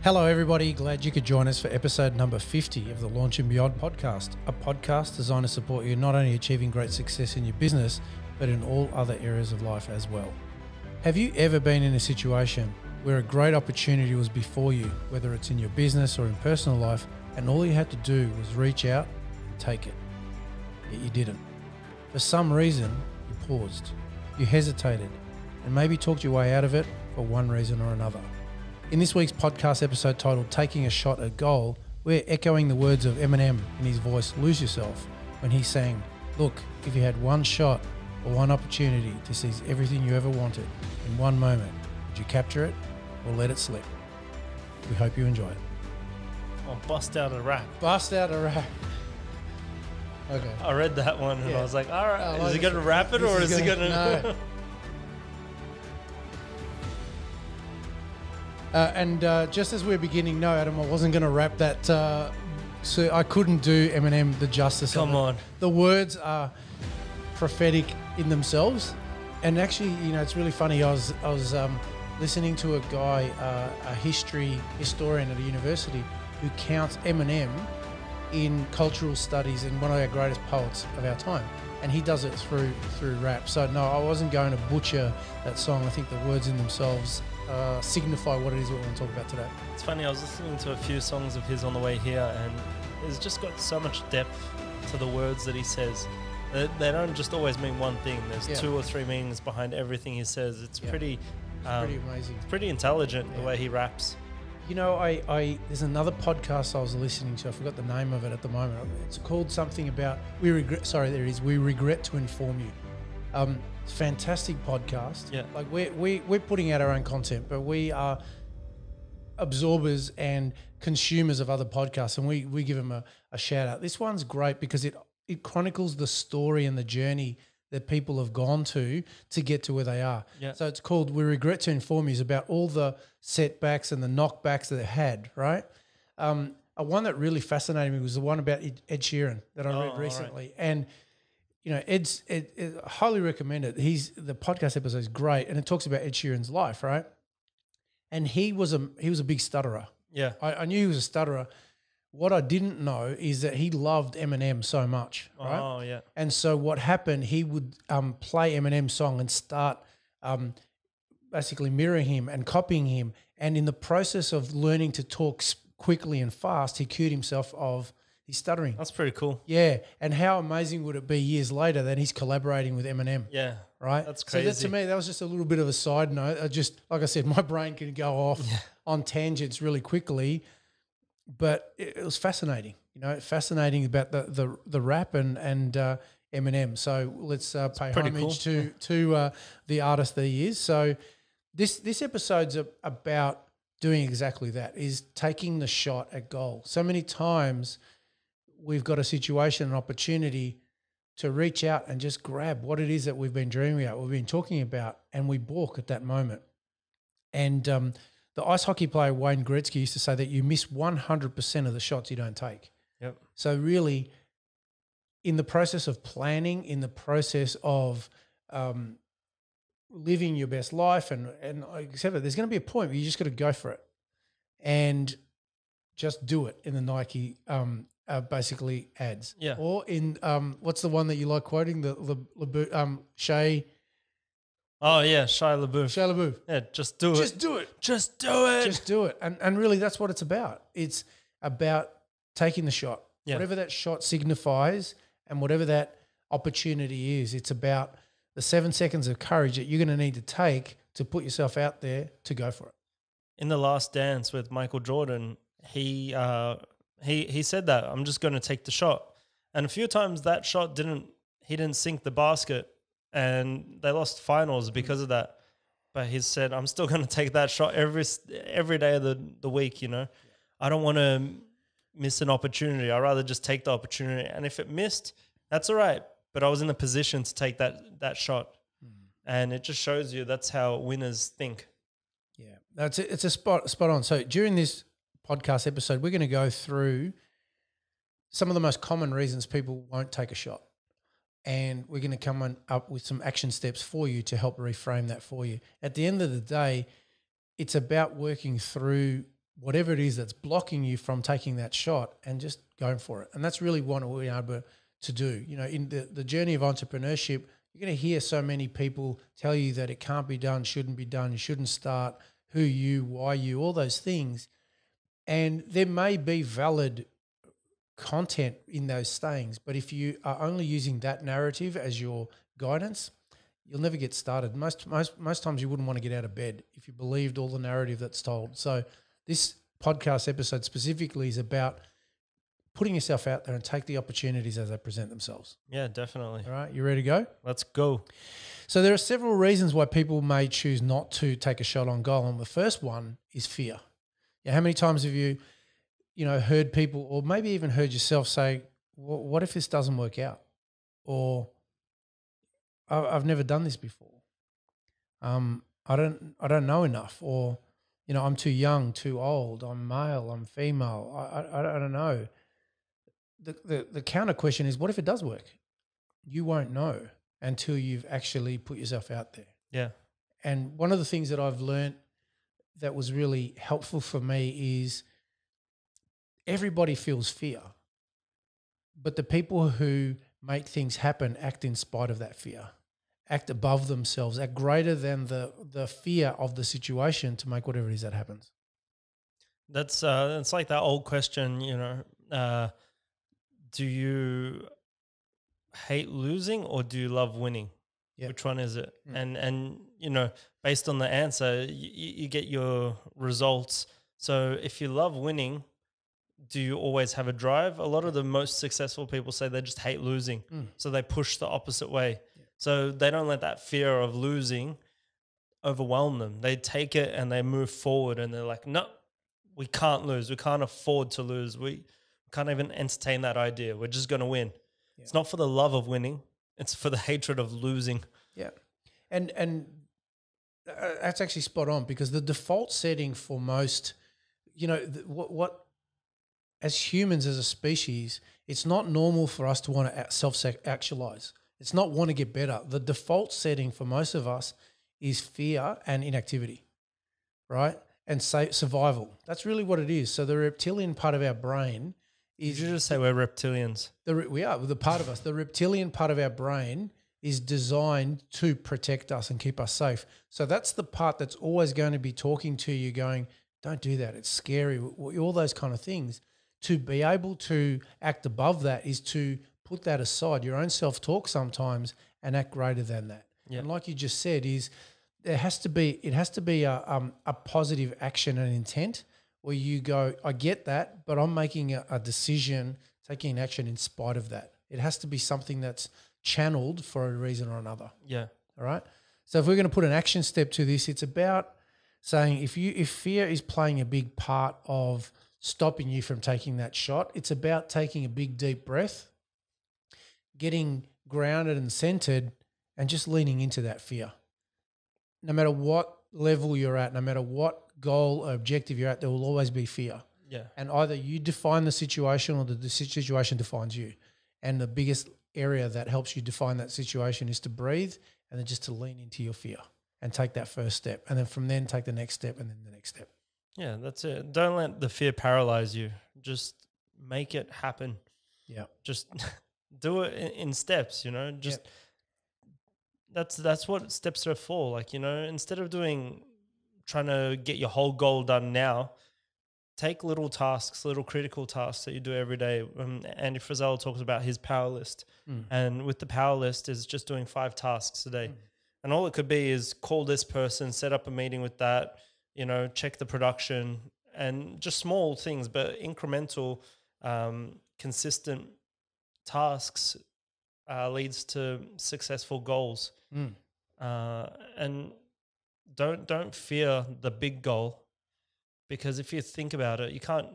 Hello, everybody. Glad you could join us for episode number 50 of the Launch and Beyond podcast, a podcast designed to support you not only achieving great success in your business, but in all other areas of life as well. Have you ever been in a situation where a great opportunity was before you, whether it's in your business or in personal life, and all you had to do was reach out and take it? Yet you didn't. For some reason, you paused, you hesitated, and maybe talked your way out of it for one reason or another. In this week's podcast episode titled Taking a Shot at Goal, we're echoing the words of Eminem in his voice Lose Yourself when he sang, "Look, if you had one shot or one opportunity to seize everything you ever wanted in one moment, would you capture it or let it slip?" We hope you enjoy it. Oh, bust out a rap. Bust out a rap. Okay. I read that one and I was like, all right, is he going to rap it or is he going to... No. Just as we're beginning, no, Adam, I wasn't going to rap that. So I couldn't do Eminem the justice. Come on. The words are prophetic in themselves. And actually, you know, it's really funny. I was listening to a guy, a historian at a university, who counts Eminem in cultural studies and one of our greatest poets of our time. And he does it through rap. So no, I wasn't going to butcher that song. I think the words in themselves signify what it is we want to talk about today. It's funny, I was listening to a few songs of his on the way here and it's just got so much depth to the words that he says. They don't just always mean one thing. There's two or three meanings behind everything he says. It's pretty amazing. It's pretty intelligent the way he raps. You know, there's another podcast I was listening to. I forgot the name of it at the moment. It's called something about We Regret to Inform You. It's a fantastic podcast. Yeah. Like we're putting out our own content, but we are absorbers and consumers of other podcasts, and we give them a shout out. This one's great because it chronicles the story and the journey that people have gone to get to where they are. Yeah. So it's called We Regret to Inform You. It's about all the setbacks and the knockbacks that they had, right? One that really fascinated me was the one about Ed Sheeran that I read recently. Right. And, you know, I highly recommend it. The podcast episode is great, and it talks about Ed Sheeran's life, right? And he was a big stutterer. Yeah. I knew he was a stutterer. What I didn't know is that he loved Eminem so much, right? Oh, yeah. And so what happened, he would play Eminem's song and start basically mirroring him and copying him. And in the process of learning to talk quickly and fast, he cured himself of his stuttering. That's pretty cool. Yeah. And how amazing would it be years later that he's collaborating with Eminem? Yeah. Right? That's crazy. So to me, that was just a little bit of a side note. Like I said, my brain can go off on tangents really quickly. But it was fascinating, you know, fascinating about the rap and Eminem. So let's pay homage to the artist that he is. So this episode's about doing exactly that, is taking the shot at goal. So many times we've got a situation, an opportunity to reach out and just grab what it is that we've been dreaming about, we've been talking about, and we balk at that moment. And the ice hockey player Wayne Gretzky used to say that you miss 100% of the shots you don't take. Yep. So really, in the process of planning, in the process of living your best life and etc., there's going to be a point where you just got to go for it and just do it. In the Nike basically ads, or in what's the one that you like quoting, Shea. Oh, yeah, Shia LaBeouf. Yeah, just do it. Just do it. Just do it. Just do it. And really that's what it's about. It's about taking the shot. Yeah. Whatever that shot signifies and whatever that opportunity is, it's about the 7 seconds of courage that you're going to need to take to put yourself out there to go for it. In The Last Dance with Michael Jordan, he said that, I'm just going to take the shot. And a few times that shot he didn't sink the basket. And they lost finals because of that. But he said, I'm still going to take that shot every day of the week, you know. Yeah. I don't want to miss an opportunity. I'd rather just take the opportunity. And if it missed, that's all right. But I was in the position to take that shot. And it just shows you that's how winners think. Yeah, it's a spot on. So during this podcast episode, we're going to go through some of the most common reasons people won't take a shot. And we're going to come up with some action steps for you to help reframe that for you. At the end of the day, it's about working through whatever it is that's blocking you from taking that shot and just going for it. And that's really what we're able to do. You know, in the journey of entrepreneurship, you're going to hear so many people tell you that it can't be done, shouldn't be done, you shouldn't start, who you, why you, all those things. And there may be valid content in those sayings, but if you are only using that narrative as your guidance, you'll never get started. Most times you wouldn't want to get out of bed if you believed all the narrative that's told. So this podcast episode specifically is about putting yourself out there and take the opportunities as they present themselves. Yeah, definitely. All right, you ready to go? Let's go. So there are several reasons why people may choose not to take a shot on goal, and the first one is fear. Yeah, how many times have you heard people, or maybe even heard yourself say, what if this doesn't work out? Or I've never done this before. I don't know enough, or I'm too young, too old, I'm male, I'm female. I don't know. The counter question is, what if it does work? You won't know until you've actually put yourself out there. Yeah. And one of the things that I've learned that was really helpful for me is everybody feels fear, but the people who make things happen act in spite of that fear, act above themselves, act greater than the fear of the situation to make whatever it is that happens. That's it's like that old question, do you hate losing or do you love winning? Yep. Which one is it? And based on the answer, you get your results. So if you love winning, do you always have a drive? A lot of the most successful people say they just hate losing. So they push the opposite way. Yeah. So they don't let that fear of losing overwhelm them. They take it and they move forward, and they're like, no, we can't lose. We can't afford to lose. We can't even entertain that idea. We're just going to win. Yeah. It's not for the love of winning. It's for the hatred of losing. Yeah. And that's actually spot on, because the default setting for most, what as humans, as a species, it's not normal for us to want to self-actualize. It's not want to get better. The default setting for most of us is fear and inactivity, right? And survival. That's really what it is. So the reptilian part of our brain is... Did you just say we're reptilians? We are. The part of us. The reptilian part of our brain is designed to protect us and keep us safe. So that's the part that's always going to be talking to you going, don't do that, it's scary, all those kind of things. To be able to act above that is to put that aside, your own self-talk sometimes, and act greater than that. Yep. And like you just said, it has to be a positive action and intent where you go, I get that, but I'm making a decision, taking an action in spite of that. It has to be something that's channeled for a reason or another. Yeah. All right. So if we're going to put an action step to this, it's about saying if fear is playing a big part of stopping you from taking that shot, it's about taking a big deep breath, getting grounded and centered, and just leaning into that fear. No matter what level you're at, no matter what goal or objective you're at, there will always be fear. Yeah. And either you define the situation or the situation defines you. And the biggest area that helps you define that situation is to breathe and then just to lean into your fear and take that first step. And then from then take the next step and then the next step. Yeah, that's it. Don't let the fear paralyze you. Just make it happen. Yeah. Just do it in steps, just that's what steps are for. Like, instead of trying to get your whole goal done now, take little tasks, little critical tasks that you do every day. Andy Frisell talks about his power list. And with the power list is just doing 5 tasks a day. And all it could be is call this person, set up a meeting with that, check the production, and just small things, but incremental, consistent tasks leads to successful goals. And don't fear the big goal, because if you think about it, you can't.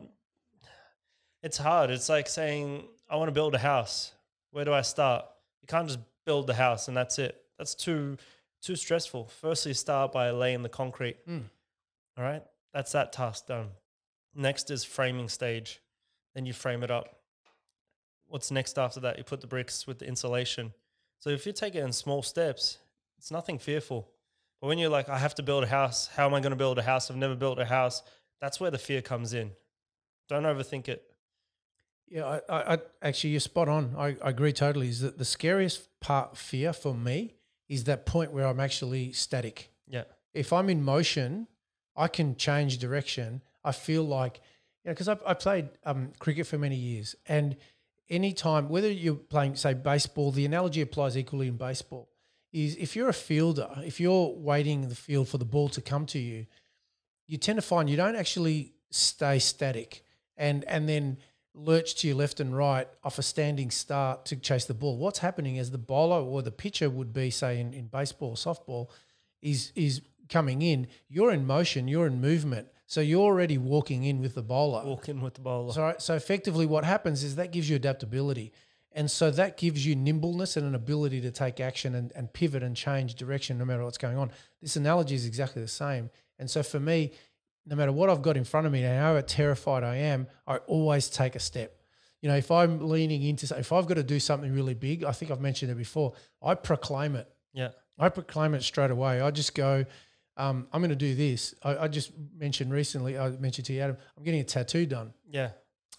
It's hard. It's like saying, I want to build a house. Where do I start? You can't just build the house and that's it. That's too stressful. Firstly, start by laying the concrete. All right, that's that task done. Next is framing stage. Then you frame it up. What's next after that? You put the bricks with the insulation. So if you take it in small steps, it's nothing fearful. But when you're like, I have to build a house. How am I going to build a house? I've never built a house. That's where the fear comes in. Don't overthink it. Yeah, I actually, you're spot on. I agree totally. Is that the scariest part, fear for me, is that point where I'm actually static. Yeah. If I'm in motion, I can change direction. I feel like, because I played cricket for many years, and anytime, whether you're playing, say, baseball, the analogy applies equally in baseball, is if you're a fielder, if you're waiting in the field for the ball to come to you, you tend to find you don't actually stay static and then lurch to your left and right off a standing start to chase the ball. What's happening is the bowler or the pitcher would be, say, in baseball or softball, is coming in. You're in motion, you're in movement. So you're already walking in with the bowler. Walk in with the bowler. So effectively what happens is that gives you adaptability. And so that gives you nimbleness and an ability to take action and pivot and change direction no matter what's going on. This analogy is exactly the same. And so for me, no matter what I've got in front of me and how terrified I am, I always take a step. If I'm leaning into, if I've got to do something really big, I think I've mentioned it before, I proclaim it. Yeah. I proclaim it straight away. I just go, I'm going to do this. I just mentioned recently, I mentioned to you, Adam, I'm getting a tattoo done. Yeah.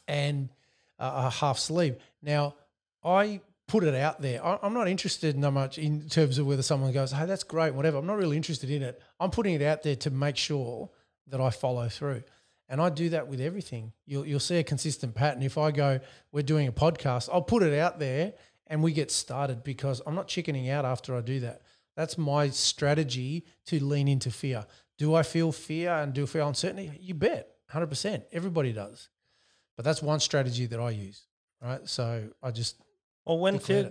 And a half sleeve. Now, I put it out there. I'm not interested in much in terms of whether someone goes, hey, that's great, whatever. I'm not really interested in it. I'm putting it out there to make sure that I follow through. And I do that with everything. You'll see a consistent pattern. If I go, we're doing a podcast, I'll put it out there and we get started because I'm not chickening out after I do that. That's my strategy to lean into fear. Do I feel fear and do I feel uncertainty? You bet, 100%. Everybody does. But that's one strategy that I use, right? So I just when fear,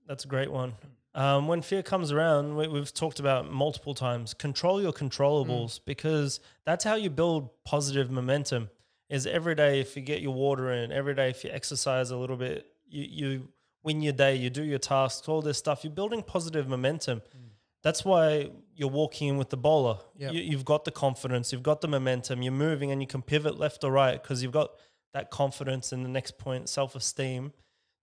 that's a great one. When fear comes around, we've talked about multiple times, control your controllables because that's how you build positive momentum. Is every day if you get your water in, every day if you exercise a little bit, you win your day, you do your tasks, all this stuff, you're building positive momentum. That's why you're walking in with the bowler. Yep. You've got the confidence, you've got the momentum, you're moving and you can pivot left or right because you've got that confidence in the next point, self-esteem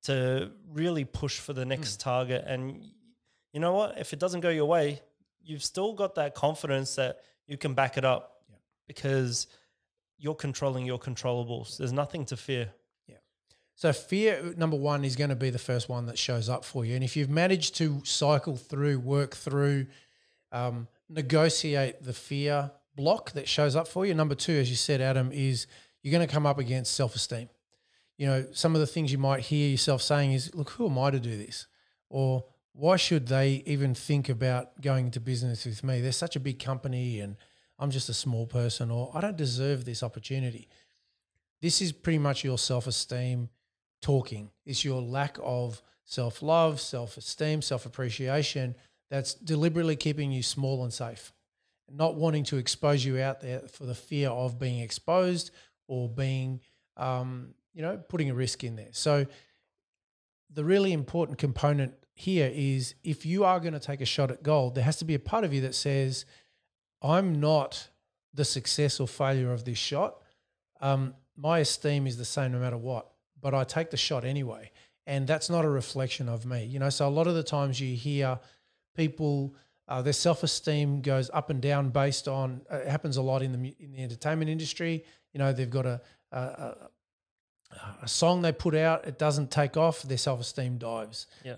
to really push for the next target. And you know what? If it doesn't go your way, you've still got that confidence that you can back it up because you're controlling your controllables. There's nothing to fear. Yeah. So fear, number one, is going to be the first one that shows up for you. And if you've managed to cycle through, work through, negotiate the fear block that shows up for you, number two, as you said, Adam, is you're going to come up against self-esteem. Some of the things you might hear yourself saying is, look, who am I to do this? Or why should they even think about going into business with me? They're such a big company and I'm just a small person, or I don't deserve this opportunity. This is pretty much your self-esteem talking. It's your lack of self-love, self-esteem, self-appreciation that's deliberately keeping you small and safe, not wanting to expose you out there for the fear of being exposed or being putting a risk in there. So the really important component here is if you are going to take a shot at gold, there has to be a part of you that says, I'm not the success or failure of this shot. My esteem is the same no matter what, but I take the shot anyway. And that's not a reflection of me. So a lot of the times you hear people, their self-esteem goes up and down based on, it happens a lot in the entertainment industry. They've got a song they put out, it doesn't take off, their self-esteem dives. Yeah.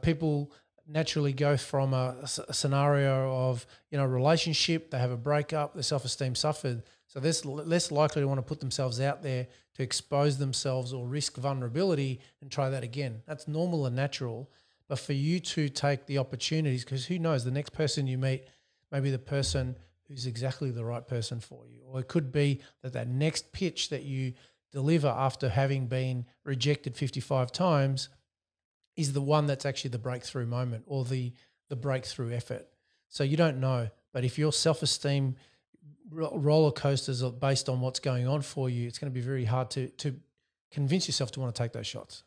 People naturally go from a scenario of, relationship, they have a breakup, their self-esteem suffered. So they're less likely to want to put themselves out there to expose themselves or risk vulnerability and try that again. That's normal and natural. But for you to take the opportunities, because who knows, the next person you meet may be the person who's exactly the right person for you. Or it could be that next pitch that you deliver after having been rejected 55 times is the one that's actually the breakthrough moment or the breakthrough effort. So you don't know. But if your self-esteem roller coasters are based on what's going on for you, it's going to be very hard to convince yourself to want to take those shots.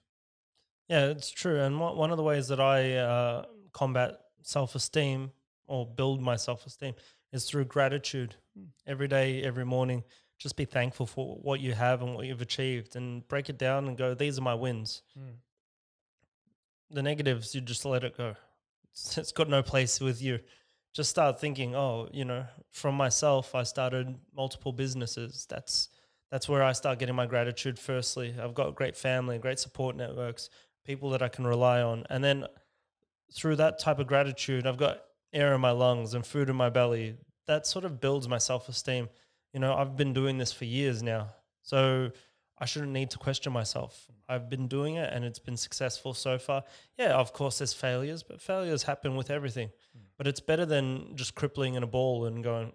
Yeah, it's true. And one of the ways that I combat self-esteem or build my self-esteem is through gratitude. Every day, every morning, just be thankful for what you have and what you've achieved and break it down and go, these are my wins. The negatives, you just let it go. It's got no place with you. just start thinking, oh, from myself, I started multiple businesses. That's where I start getting my gratitude. Firstly, I've got a great family, great support networks, people that I can rely on. And then through that type of gratitude, I've got air in my lungs and food in my belly. That sort of builds my self-esteem. I've been doing this for years now, so I shouldn't need to question myself. I've been doing it and it's been successful so far. Yeah, of course there's failures, but failures happen with everything. But it's better than just crippling in a ball and going,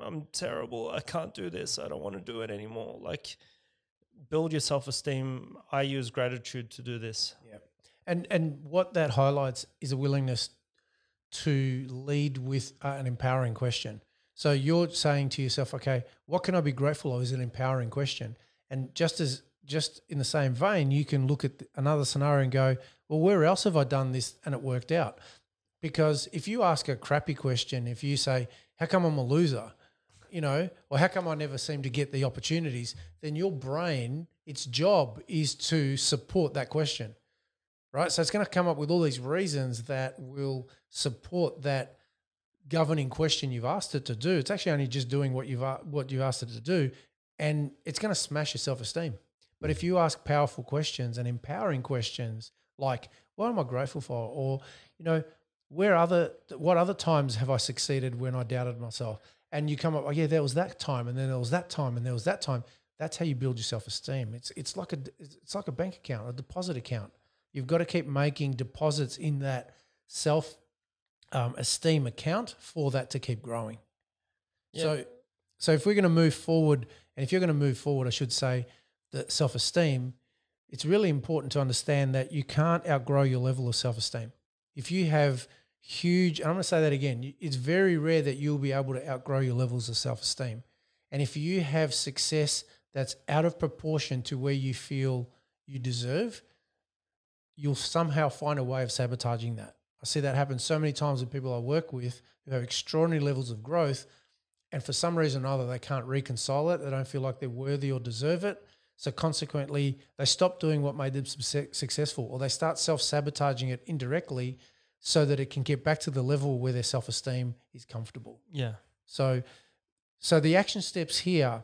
I'm terrible. I can't do this. I don't want to do it anymore. Like, build your self-esteem. I use gratitude to do this. Yeah. And what that highlights is a willingness to lead with an empowering question. So you're saying to yourself, okay, what can I be grateful of is an empowering question. And just in the same vein, you can look at another scenario and go, well, where else have I done this and it worked out? Because if you ask a crappy question, if you say, how come I'm a loser, or how come I never seem to get the opportunities, then your brain, its job is to support that question, right? So it's going to come up with all these reasons that will support that governing question you've asked it to do. It's actually only just doing what you've asked it to do, and it's going to smash your self-esteem. But if you ask powerful questions and empowering questions like, what am I grateful for? Or, what other times have I succeeded when I doubted myself? And you come up, oh yeah, there was that time, and then there was that time, and there was that time. That's how you build your self-esteem. It's like a bank account, a deposit account. You've got to keep making deposits in that esteem account for that to keep growing. Yeah. So if we're going to move forward, and if you're going to move forward, I should say, the self-esteem, it's really important to understand that you can't outgrow your level of self-esteem. If you have huge, and I'm going to say that again, it's very rare that you'll be able to outgrow your levels of self-esteem. And if you have success that's out of proportion to where you feel you deserve, you'll somehow find a way of sabotaging that. I see that happen so many times with people I work with who have extraordinary levels of growth, and for some reason or other, they can't reconcile it. They don't feel like they're worthy or deserve it. So consequently, they stop doing what made them successful, or they start self-sabotaging it indirectly so that it can get back to the level where their self-esteem is comfortable. Yeah. So the action steps here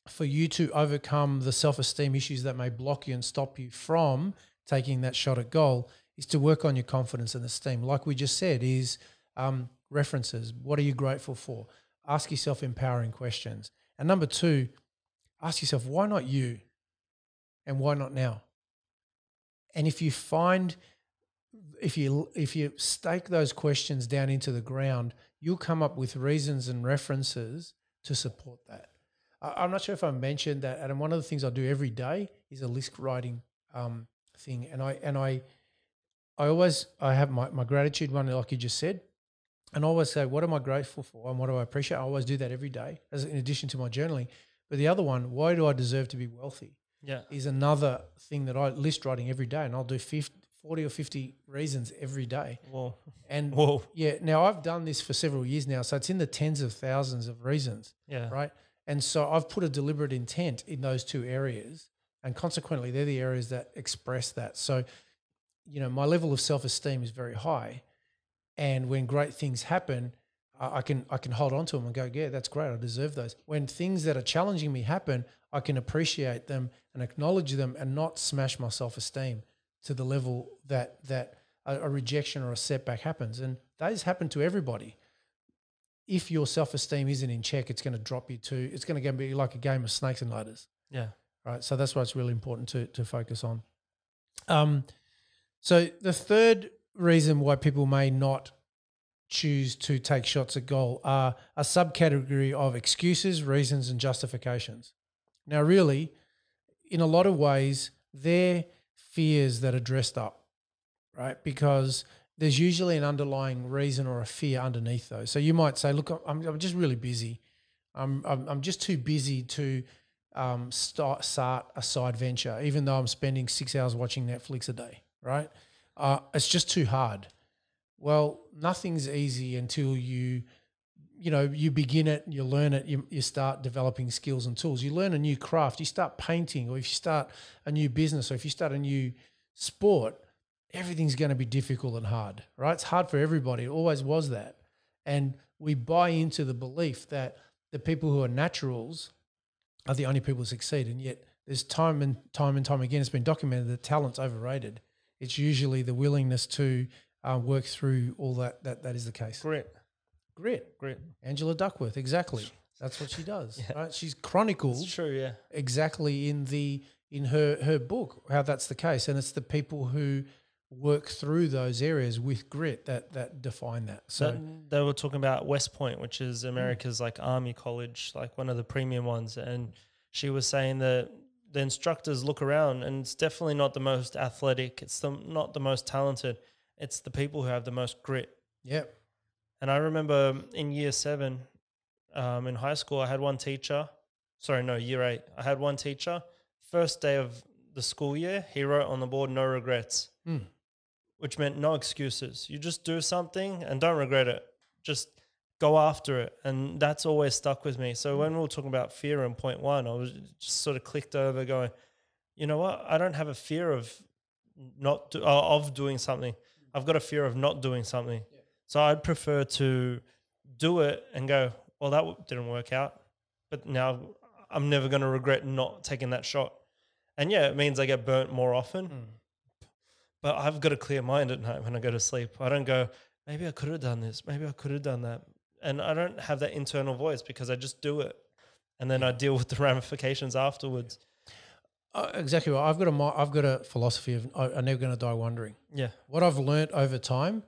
for you to overcome the self-esteem issues that may block you and stop you from taking that shot at goal is to work on your confidence and esteem. Like we just said, is references. What are you grateful for? Ask yourself empowering questions. And number 2, ask yourself, why not you? And why not now? And if you stake those questions down into the ground, you'll come up with reasons and references to support that. I'm not sure if I mentioned that, and one of the things I do every day is a list writing thing. And I have my gratitude one, like you just said, and I always say, what am I grateful for and what do I appreciate? I always do that every day, as in addition to my journaling. But the other one, why do I deserve to be wealthy? Yeah, is another thing that I list writing every day, and I'll do 40 or 50 reasons every day. Whoa. And Whoa. Yeah, now I've done this for several years now, so it's in the tens of thousands of reasons. Yeah. Right. And so I've put a deliberate intent in those 2 areas, and consequently they're the areas that express that. So, my level of self-esteem is very high, and when great things happen, I can hold on to them and go, yeah, that's great. I deserve those. When things that are challenging me happen, I can appreciate them and acknowledge them and not smash my self-esteem to the level that a rejection or a setback happens. And those happen to everybody. If your self-esteem isn't in check, it's going to drop you to, it's going to be like a game of snakes and ladders. Yeah. Right. So that's why it's really important to focus on. So the third reason why people may not choose to take shots at goal are a subcategory of excuses, reasons, and justifications. Now, really, in a lot of ways, they're fears that are dressed up, right? Because there's usually an underlying reason or a fear underneath those. So you might say, look, I'm just really busy. I'm just too busy to start a side venture, even though I'm spending 6 hours watching Netflix a day, right? It's just too hard. Well, nothing's easy until you begin it, you learn it, you start developing skills and tools. You learn a new craft, you start painting, or if you start a new business, or if you start a new sport, everything's going to be difficult and hard, right? It's hard for everybody. It always was that. And we buy into the belief that the people who are naturals are the only people who succeed. And yet there's time and time again, it's been documented that talent's overrated. It's usually the willingness to work through all that is the case. Grit. Angela Duckworth, exactly. That's what she does. Yeah. Right? She's chronicled It's true, yeah. exactly in her book how that's the case. And it's the people who work through those areas with grit that define that. So They were talking about West Point, which is America's like army college, like one of the premium ones. And she was saying that the instructors look around and it's definitely not the most athletic. It's not the most talented. It's the people who have the most grit. Yep. And I remember in year 7 in high school, I had one teacher. Year 8. I had one teacher. First day of the school year, he wrote on the board, "No regrets." Which meant no excuses. You just do something and don't regret it. Just go after it. And that's always stuck with me. So when we were talking about fear in point 1, I was just sort of clicked over going, you know what? I don't have a fear of of doing something. I've got a fear of not doing something. Yeah. So I'd prefer to do it and go, well, that didn't work out. But now I'm never going to regret not taking that shot. And yeah, it means I get burnt more often. But I've got a clear mind at night when I go to sleep. I don't go, maybe I could have done this. Maybe I could have done that. And I don't have that internal voice because I just do it. And then I deal with the ramifications afterwards. Exactly right. I've got a philosophy of I'm never going to die wondering. Yeah. What I've learnt over time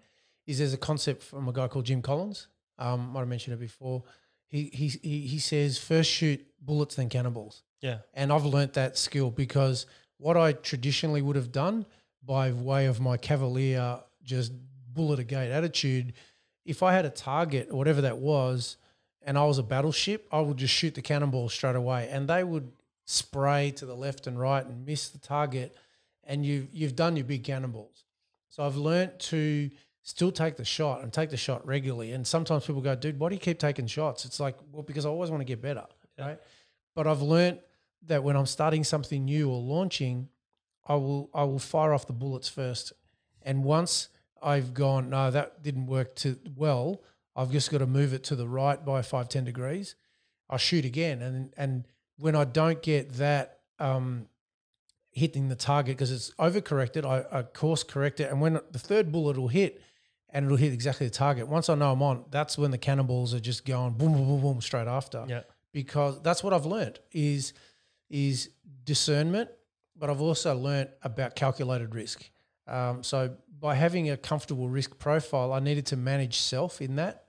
is there's a concept from a guy called Jim Collins. Might have mentioned it before. He says first shoot bullets then cannonballs. Yeah. And I've learnt that skill because what I traditionally would have done by way of my cavalier, just bullet a gate attitude, if I had a target or whatever that was and I was a battleship, I would just shoot the cannonball straight away and they would spray to the left and right and miss the target and you've done your big cannonballs. So I've learnt to still take the shot and take the shot regularly. And sometimes people go, dude, why do you keep taking shots? It's like, well, because I always want to get better, right? But I've learnt that when I'm starting something new or launching, I will fire off the bullets first. And once I've gone, no, that didn't work too well, I've just got to move it to the right by 5-10 degrees. I'll shoot again. And when I don't get that hitting the target because it's overcorrected, I course correct it. And when the third bullet will hit and it'll hit exactly the target, once I know I'm on, that's when the cannonballs are just going boom, boom, boom, boom straight after. Yeah. Because that's what I've learned is discernment, but I've also learnt about calculated risk. So by having a comfortable risk profile, I needed to manage self in that.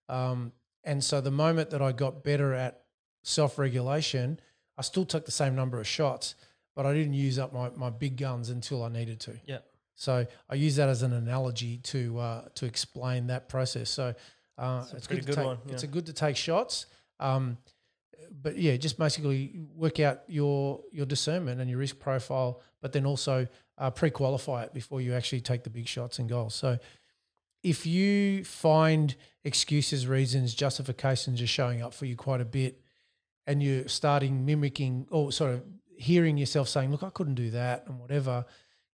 And so the moment that I got better at self-regulation, I still took the same number of shots, but I didn't use up my big guns until I needed to. Yeah. So I use that as an analogy to explain that process. So it's good to take. One, yeah. It's good to take shots. But yeah, just basically work out your discernment and your risk profile, but then also pre-qualify it before you actually take the big shots and goals. So if you find excuses, reasons, justifications are showing up for you quite a bit and you're starting mimicking or sort of hearing yourself saying, look, I couldn't do that and whatever,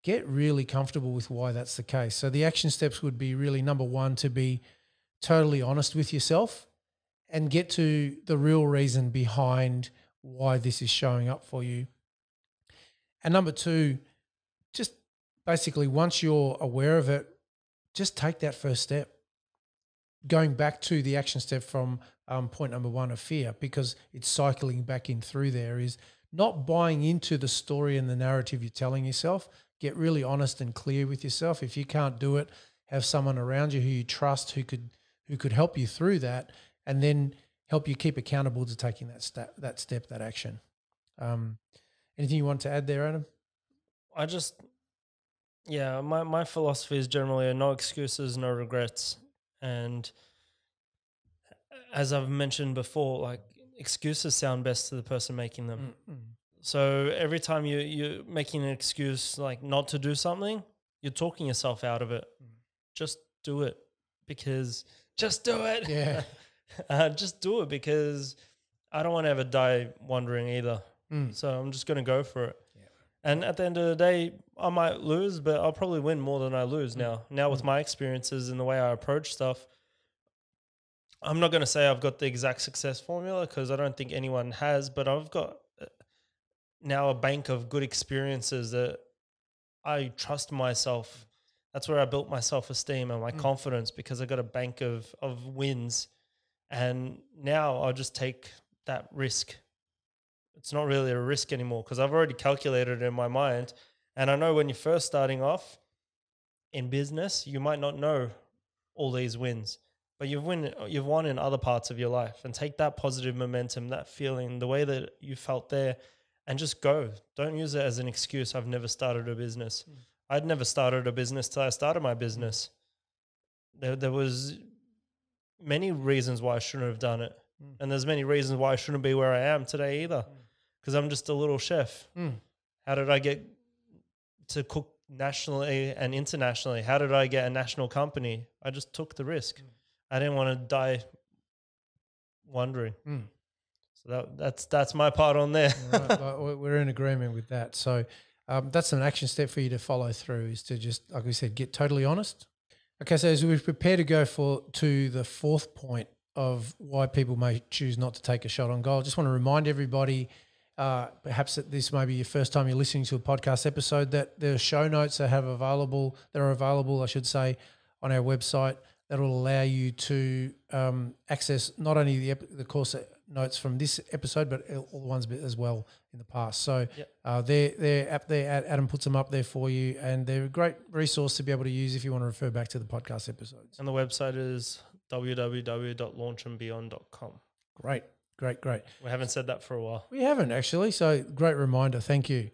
get really comfortable with why that's the case. So the action steps would be really, number 1, to be totally honest with yourself and get to the real reason behind why this is showing up for you. And number 2, just basically once you're aware of it, just take that first step. Going back to the action step from point number 1 of fear, because it's cycling back in through there, is not buying into the story and the narrative you're telling yourself. Get really honest and clear with yourself. If you can't do it, have someone around you who you trust who could help you through that, and then help you keep accountable to taking that action. Anything you want to add there, Adam? My philosophy is generally no excuses, no regrets. And as I've mentioned before, like excuses sound best to the person making them. Mm-hmm. So every time you're making an excuse like not to do something, you're talking yourself out of it. Just do it just do it. Yeah. Just do it because I don't want to ever die wondering either. So I'm just going to go for it. Yeah. And at the end of the day, I might lose, but I'll probably win more than I lose now. Now with my experiences and the way I approach stuff, I'm not going to say I've got the exact success formula because I don't think anyone has, but I've got now a bank of good experiences that I trust myself. That's where I built my self-esteem and my confidence, because I got a bank of wins. And now I'll just take that risk. It's not really a risk anymore because I've already calculated it in my mind. And I know when you're first starting off in business, you might not know all these wins, but you've won in other parts of your life. And take that positive momentum, that feeling, the way that you felt there, and just go. Don't use it as an excuse. I've never started a business. I'd never started a business till I started my business. There was many reasons why I shouldn't have done it. And there's many reasons why I shouldn't be where I am today either, because I'm just a little chef. How did I get to cook nationally and internationally? How did I get a national company? I just took the risk. I didn't want to die wondering. So that's my part on there. Right, we're in agreement with that. So that's an action step for you to follow through, is to just, like we said, get totally honest. Okay, so as we prepare to go to the fourth point of why people may choose not to take a shot on goal, I just want to remind everybody, perhaps that this may be your first time you're listening to a podcast episode, that there are show notes that are available, I should say, on our website that will allow you to access not only the course notes from this episode, but all the ones as well in the past. So they're up there. Adam puts them up there for you, and they're a great resource to be able to use if you want to refer back to the podcast episodes. And the website is www.launchandbeyond.com. Great. We haven't said that for a while. We haven't, actually. So great reminder. Thank you.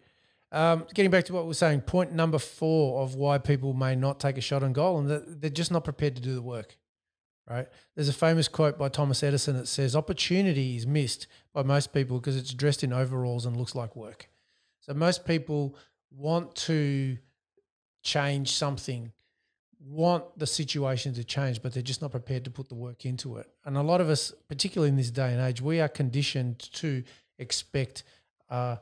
Getting back to what we're saying, point number 4 of why people may not take a shot on goal, and that they're just not prepared to do the work, right? There's a famous quote by Thomas Edison that says, opportunity is missed by most people because it's dressed in overalls and looks like work. So most people want to change something, want the situation to change, but they're just not prepared to put the work into it. And a lot of us, particularly in this day and age, we are conditioned to expect a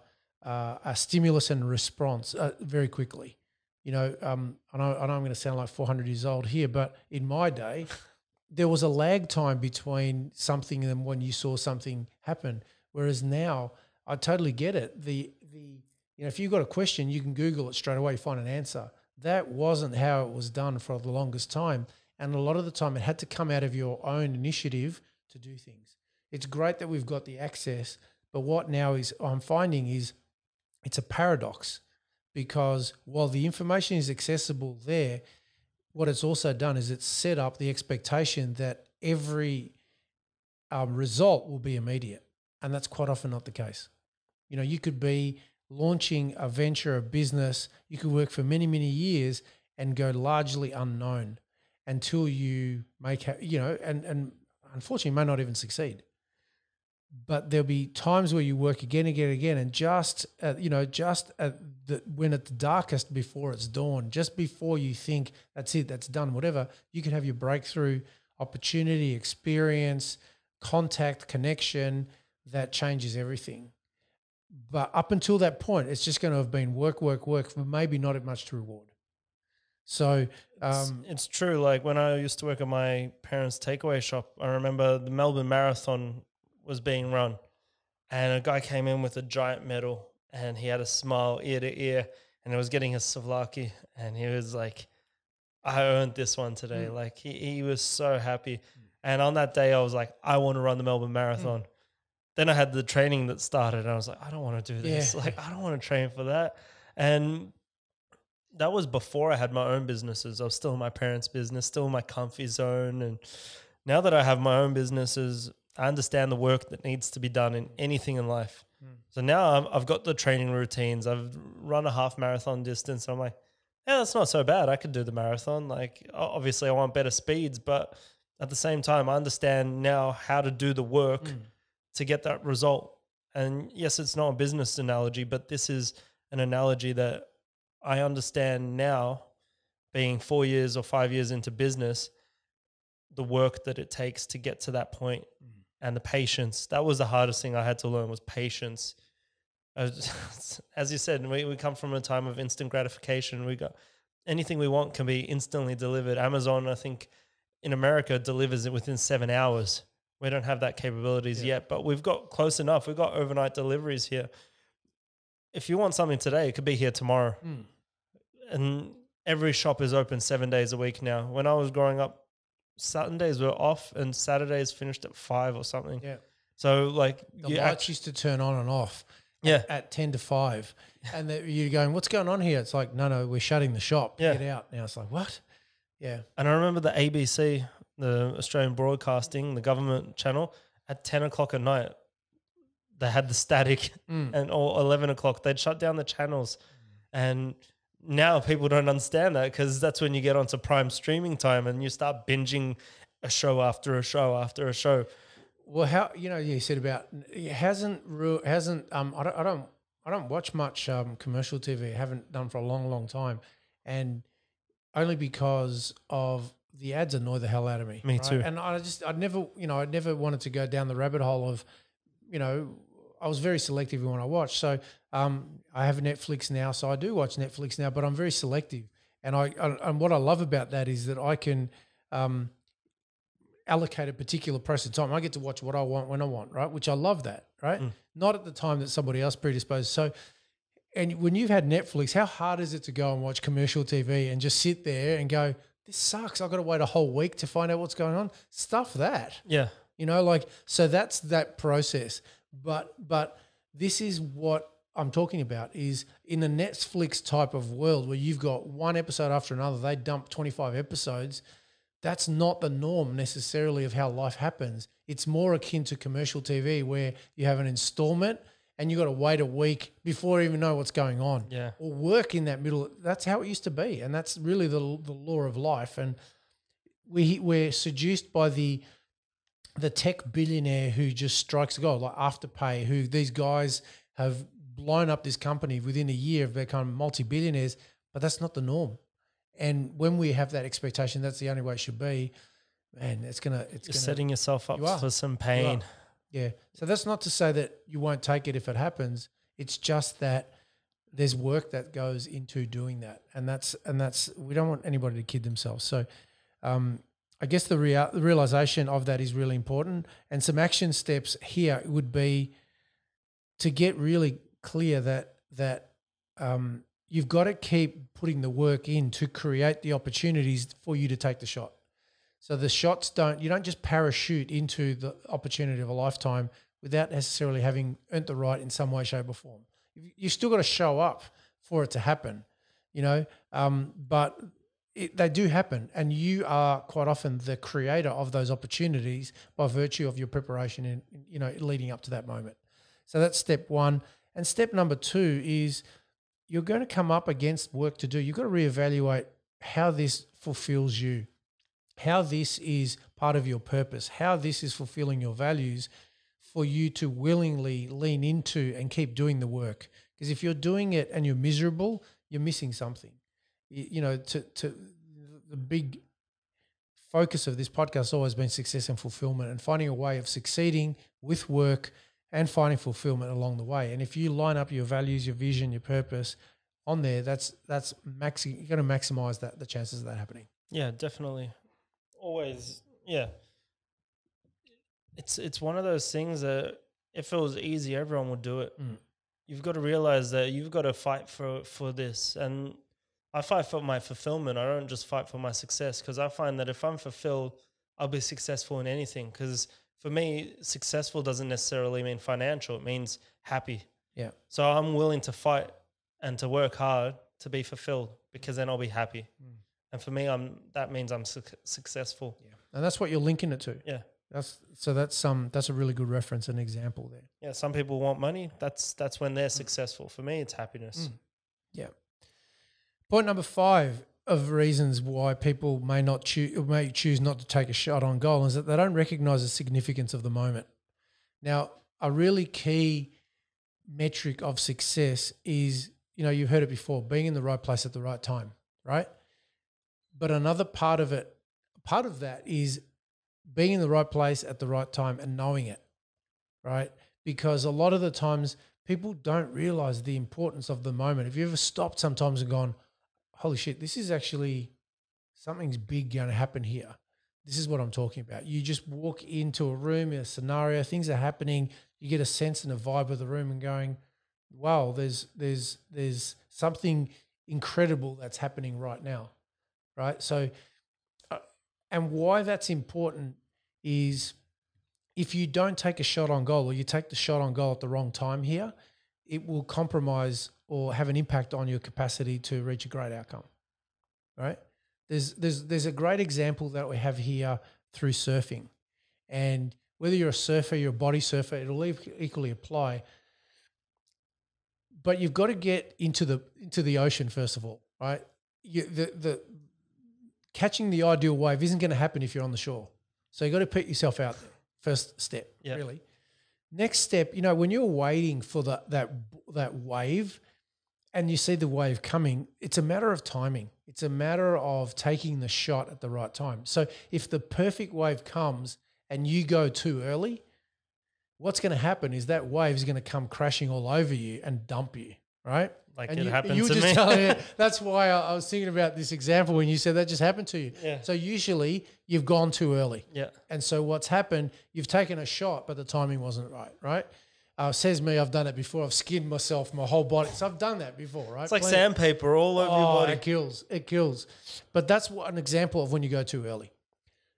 stimulus and response very quickly. You know, I know I'm going to sound like 400 years old here, but in my day, there was a lag time between something and when you saw something happen. Whereas now, I totally get it. If you've got a question, you can Google it straight away, find an answer. That wasn't how it was done for the longest time. And a lot of the time it had to come out of your own initiative to do things. It's great that we've got the access, but what now is I'm finding is it's a paradox, because while the information is accessible there, what it's also done is it's set up the expectation that every result will be immediate. And that's quite often not the case. You know, you could be launching a venture, a business, you could work for many, many years and go largely unknown until you make, and unfortunately may not even succeed. But there'll be times where you work again, and when it's darkest before it's dawn, just before you think that's it, that's done, whatever, you could have your breakthrough, opportunity, experience, contact, connection that changes everything. But up until that point, it's just going to have been work, but maybe not much to reward. So it's true. Like when I used to work at my parents' takeaway shop, I remember the Melbourne Marathon was being run, and a guy came in with a giant medal, and he had a smile ear to ear, and he was getting his souvlaki, and he was like, I earned this one today. Like he was so happy. And on that day I was like, I want to run the Melbourne Marathon. Then I had the training that started, and I was like, I don't want to do this. Yeah. Like, I don't want to train for that. And that was before I had my own businesses. I was still in my parents' business, still in my comfy zone. And now that I have my own businesses, I understand the work that needs to be done in anything in life. So now I've got the training routines. I've run a half marathon distance. I'm like, yeah, that's not so bad. I could do the marathon. Like, obviously I want better speeds, but at the same time, I understand now how to do the work to get that result. And yes, it's not a business analogy, but this is an analogy that I understand now, being 4 years or 5 years into business, the work that it takes to get to that point and the patience. That was the hardest thing I had to learn, was patience. As you said, we come from a time of instant gratification. We got anything we want can be instantly delivered. Amazon, I think, in America delivers it within 7 hours. We don't have that capabilities yet, but we've got close enough. We've got overnight deliveries here. If you want something today, it could be here tomorrow. And every shop is open 7 days a week now. When I was growing up, Sundays were off and Saturdays finished at 5 or something. Yeah. So like the lights used to turn on and off. Yeah. At 10 to 5. And you're going, what's going on here? It's like, no, we're shutting the shop. Yeah. Get out. Now it's like, what? Yeah. And I remember the ABC, the Australian Broadcasting, the government channel, at 10 o'clock at night, they had the static and or 11 o'clock, they'd shut down the channels. And now people don't understand that because that's when you get onto prime streaming time and you start binging a show after a show after a show. Well, how you said about it hasn't I don't watch much commercial TV. I haven't done for a long time, and only because of the ads annoy the hell out of me. Me too. And I'd never wanted to go down the rabbit hole of, I was very selective when I watched. So I have Netflix now, so I do watch Netflix now, but I'm very selective. And and what I love about that is that I can allocate a particular process of time. I get to watch what I want when I want, right? Which I love that, right? Not at the time that somebody else predisposed. So, and when you've had Netflix, how hard is it to go and watch commercial TV and just sit there and go, this sucks. I've got to wait a whole week to find out what's going on. Stuff that. Yeah. So that's that process. But this is what I'm talking about is in the Netflix type of world where you've got one episode after another, they dump 25 episodes. That's not the norm necessarily of how life happens. It's more akin to commercial TV where you have an installment and you got to wait a week before you even know what's going on. Yeah. Or work in that middle. That's how it used to be. And that's really the law of life. And we're seduced by the tech billionaire who just strikes gold, like Afterpay, who these guys have blown up this company within a year of becoming multi-billionaires, but that's not the norm. And when we have that expectation, that's the only way it should be. Man, you're setting yourself up for some pain. Yeah. So that's not to say that you won't take it if it happens. It's just that there's work that goes into doing that, and that's we don't want anybody to kid themselves. So, I guess the realization of that is really important. And some action steps here would be to get really clear that you've got to keep putting the work in to create the opportunities for you to take the shot. So the shots you don't just parachute into the opportunity of a lifetime without necessarily having earned the right in some way, shape or form. You've still got to show up for it to happen, but they do happen. And you are quite often the creator of those opportunities by virtue of your preparation and, leading up to that moment. So that's step one. And step number two is you're going to come up against work to do. You've got to reevaluate how this fulfills you, how this is part of your purpose, how this is fulfilling your values for you to willingly lean into and keep doing the work. Because if you're doing it and you're miserable, you're missing something. To the big focus of this podcast has always been success and fulfillment and finding a way of succeeding with work and finding fulfillment along the way. And if you line up your values, your vision, your purpose on there, that's you're going to maximize the chances of that happening. Yeah, definitely. Always, yeah. It's one of those things that if it was easy, everyone would do it. You've got to realize that you've got to fight for this. And I fight for my fulfillment. I don't just fight for my success, because I find that if I'm fulfilled, I'll be successful in anything. Because for me, successful doesn't necessarily mean financial. It means happy. Yeah. So I'm willing to fight and to work hard to be fulfilled, because then I'll be happy. And for me, that means I'm successful. Yeah. And that's what you're linking it to. Yeah. That's a really good reference and example there. Yeah. Some people want money. That's when they're successful. For me, it's happiness. Yeah. Point number 5 of reasons why people may choose not to take a shot on goal is that they don't recognize the significance of the moment. Now, a really key metric of success is, you've heard it before, being in the right place at the right time, right? But another part of that is being in the right place at the right time and knowing it, right? Because a lot of the times people don't realize the importance of the moment. Have you ever stopped sometimes and gone, holy shit, this is actually something's big going to happen here? This is what I'm talking about. You just walk into a room, in a scenario, things are happening. You get a sense and a vibe of the room and going, wow, there's something incredible that's happening right now, right? So, and why that's important is if you don't take a shot on goal or you take the shot on goal at the wrong time here, it will compromise or have an impact on your capacity to reach a great outcome, right? There's a great example that we have here through surfing, and whether you're a surfer, you're a body surfer, it'll equally apply. But you've got to get into the ocean first of all, right? The catching the ideal wave isn't going to happen if you're on the shore, so you got to put yourself out there. First step, really. Next step, when you're waiting for that wave, and you see the wave coming, it's a matter of timing. It's a matter of taking the shot at the right time. So if the perfect wave comes and you go too early, what's going to happen is that wave is going to come crashing all over you and dump you, right? Like and it happened you to just me. Tell me, that's why I was thinking about this example when you said that just happened to you. Yeah. So usually you've gone too early. Yeah. And so what's happened, you've taken a shot, but the timing wasn't right? Says me, I've done it before. I've skinned myself, my whole body. So I've done that before, right? It's like sandpaper all over your body. It kills. But that's an example of when you go too early.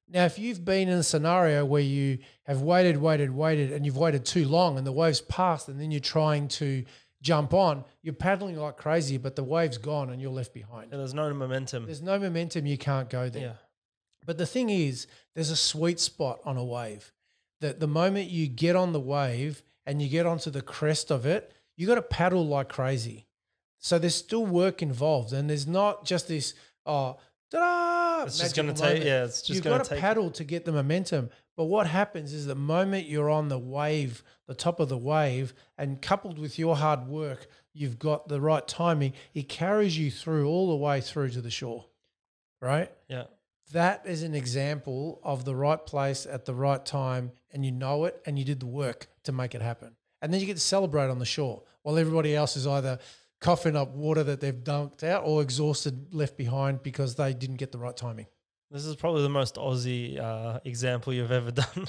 Now, if you've been in a scenario where you have waited, and you've waited too long and the wave's passed and then you're trying to jump on, you're paddling like crazy, but the wave's gone and you're left behind. And there's no momentum. There's no momentum, you can't go there. Yeah. But the thing is, there's a sweet spot on a wave. That the moment you get on the wave and you get onto the crest of it, you got to paddle like crazy. So there's still work involved, and there's not just this ta-da! It's just going to take. Yeah, it's just going to take. You've got to paddle to get the momentum. But what happens is the moment you're on the wave, the top of the wave, and coupled with your hard work, you've got the right timing. It carries you through all the way through to the shore, right? Yeah. That is an example of the right place at the right time, and you know it, and you did the work to make it happen. And then you get to celebrate on the shore while everybody else is either coughing up water that they've dunked out or exhausted, left behind because they didn't get the right timing. This is probably the most Aussie example you've ever done.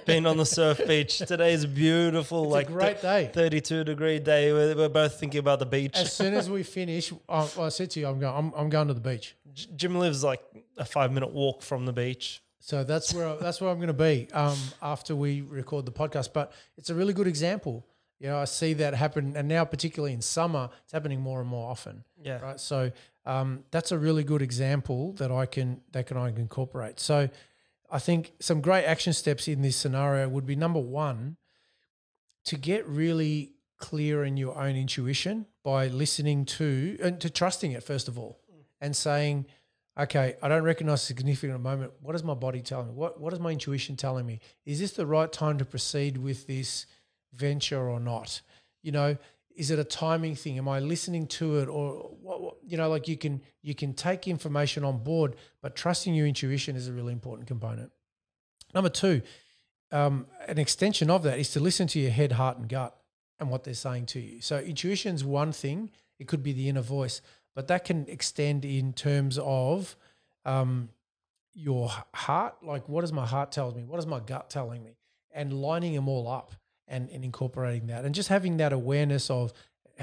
Being on the surf beach. Today's beautiful. It's a great day. 32-degree day. We're both thinking about the beach. As soon as we finish, I said to you, I'm going to the beach. Jim lives like a 5-minute walk from the beach. So that's where I'm going to be after we record the podcast. But it's a really good example. I see that happen, and now particularly in summer, it's happening more and more often. Yeah. Right. So that's a really good example that I can incorporate. So I think some great action steps in this scenario would be, number one, to get really clear in your own intuition by listening to and to trusting it first of all, and saying, okay, I don't recognize a significant moment. What is my body telling me? What is my intuition telling me? Is this the right time to proceed with this venture or not? Is it a timing thing? Am I listening to it, or what? Like you can take information on board, but trusting your intuition is a really important component. Number two, an extension of that is to listen to your head, heart, and gut and what they're saying to you. So intuition's one thing; it could be the inner voice, but that can extend in terms of your heart. Like, what does my heart tell me? What is my gut telling me? And lining them all up. And incorporating that, and just having that awareness of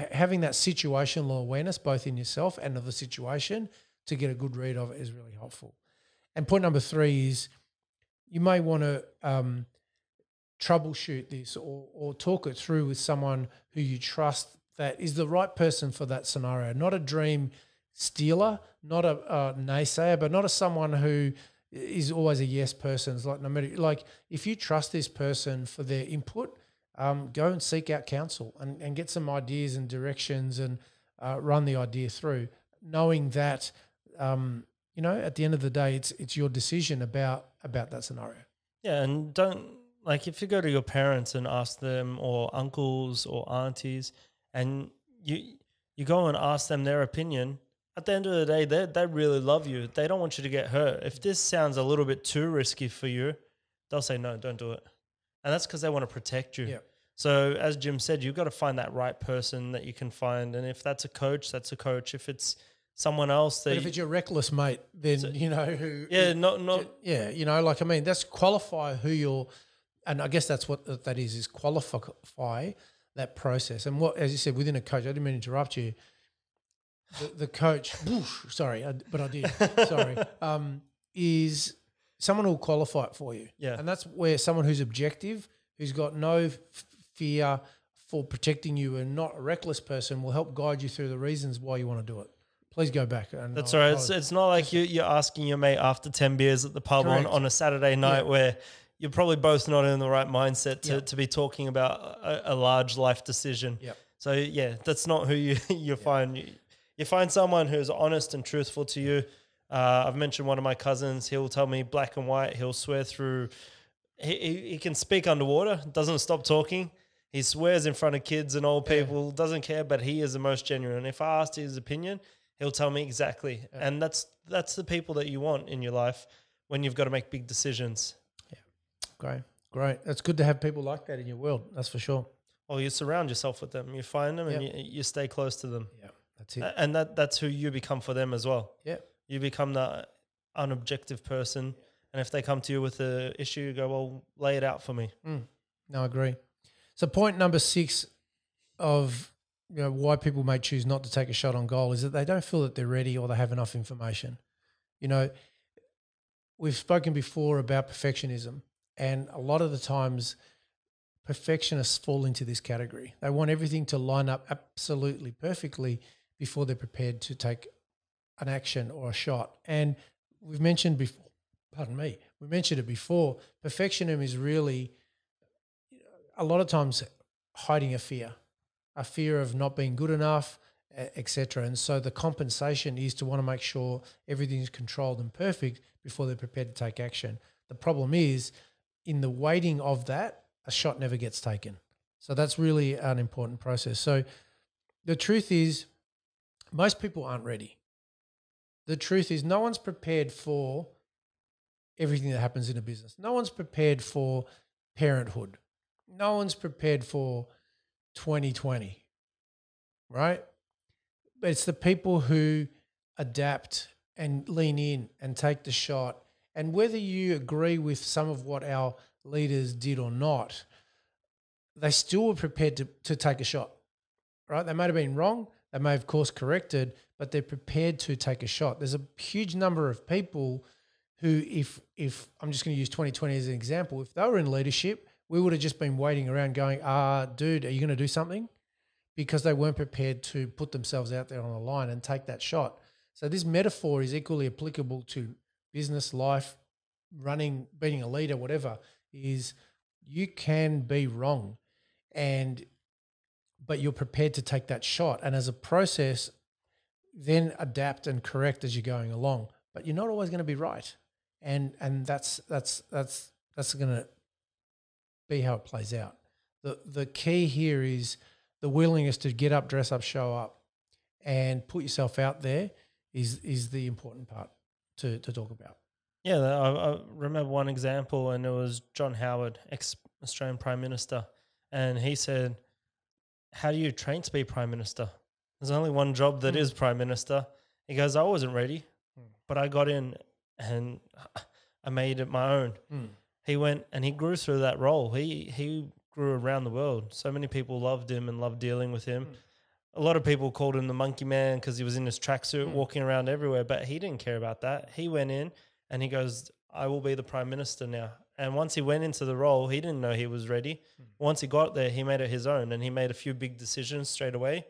having that situational awareness both in yourself and of the situation to get a good read of it is really helpful. And point number three is you may want to troubleshoot this or talk it through with someone who you trust that is the right person for that scenario, not a dream stealer, not a naysayer, but not someone who is always a yes person. It's like, no matter, like if you trust this person for their input, go and seek out counsel and get some ideas and directions and run the idea through, knowing that, at the end of the day, it's your decision about that scenario. Yeah, and don't, like, if you go to your parents and ask them, or uncles or aunties, and you go and ask them their opinion, at the end of the day, they really love you. They don't want you to get hurt. If this sounds a little bit too risky for you, they'll say, no, don't do it. And that's because they want to protect you. Yeah. So as Jim said, you've got to find that right person that you can find. And if that's a coach, that's a coach. If it's someone else that But if it's your reckless mate, then you know who. yeah, not Yeah, you know, like I mean, that's qualify who you're, and I guess that's what that is qualify that process. And what, as you said, within a coach, I didn't mean to interrupt you. The coach, sorry, but I did. Sorry, is someone who will qualify it for you. Yeah. And that's where someone who's objective, who's got no fear for protecting you and not a reckless person will help guide you through the reasons why you want to do it. Please go back. And that's all right. It's not like you're asking your mate after 10 beers at the pub on a Saturday night where you're probably both not in the right mindset to be talking about a large life decision. Yep. So, yeah, that's not who you find. You find someone who's honest and truthful to you. I've mentioned one of my cousins. He'll tell me black and white. He'll swear through. He can speak underwater, doesn't stop talking. He swears in front of kids and old people, doesn't care, but he is the most genuine. If I asked his opinion, he'll tell me exactly. Yeah. And that's the people that you want in your life when you've got to make big decisions. Yeah, great. It's good to have people like that in your world, that's for sure. Well, you surround yourself with them. You find them and you stay close to them. Yeah. That's it. And that's who you become for them as well. Yeah. You become the unobjective person. Yeah. And if they come to you with an issue, you go, well, lay it out for me. No, I agree. So point number 6 of why people may choose not to take a shot on goal is that they don't feel that they're ready or they have enough information. You know, we've spoken before about perfectionism, and a lot of the times perfectionists fall into this category. They want everything to line up absolutely perfectly before they're prepared to take an action or a shot. And we've mentioned before, we mentioned it before, perfectionism is really a lot of times hiding a fear of not being good enough, etc. And so the compensation is to want to make sure everything's controlled and perfect before they're prepared to take action. The problem is in the waiting of that, a shot never gets taken. So that's really an important process. So the truth is, most people aren't ready. The truth is no one's prepared for everything that happens in a business. No one's prepared for parenthood. No one's prepared for 2020, right? But it's the people who adapt and lean in and take the shot. And whether you agree with some of what our leaders did or not, they still were prepared to take a shot, right? They might have been wrong. They may have course corrected, but they're prepared to take a shot. There's a huge number of people who, if I'm just going to use 2020 as an example, if they were in leadership, we would have just been waiting around going, dude, are you going to do something? Because they weren't prepared to put themselves out there on the line and take that shot. So this metaphor is equally applicable to business, life, running, being a leader, whatever, is you can be wrong but you're prepared to take that shot. And as a process, then adapt and correct as you're going along. But you're not always going to be right. And that's going to be how it plays out. The key here is the willingness to get up, dress up, show up, and put yourself out there is the important part to talk about. Yeah, I remember one example, and it was John Howard, ex-Australian Prime Minister, and he said, how do you train to be Prime Minister? There's only one job that is Prime Minister. He goes, I wasn't ready, but I got in and I made it my own. He went and he grew through that role. He grew around the world. So many people loved him and loved dealing with him. A lot of people called him the monkey man because he was in his tracksuit walking around everywhere, but he didn't care about that. He went in and he goes, I will be the Prime Minister now. And once he went into the role, he didn't know he was ready. Once he got there, he made it his own, and he made a few big decisions straight away,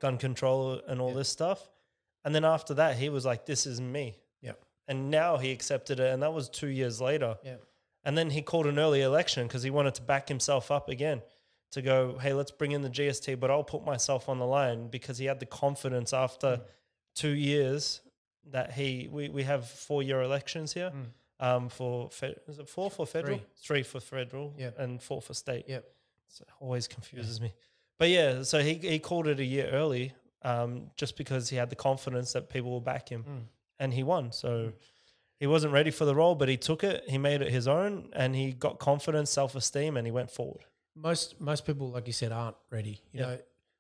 gun control and all this stuff. And then after that, he was like, this is me. And now he accepted it, and that was 2 years later. And then he called an early election because he wanted to back himself up again to go, hey, let's bring in the GST, but I'll put myself on the line, because he had the confidence after 2 years that we have 4-year elections here. Is it 4 for federal? 3 for federal and 4 for state. So it always confuses me. But yeah, so he called it a year early just because he had the confidence that people will back him, and he won. So he wasn't ready for the role, but he took it, he made it his own, and he got confidence, self-esteem, and he went forward. Most people, like you said, aren't ready. You know,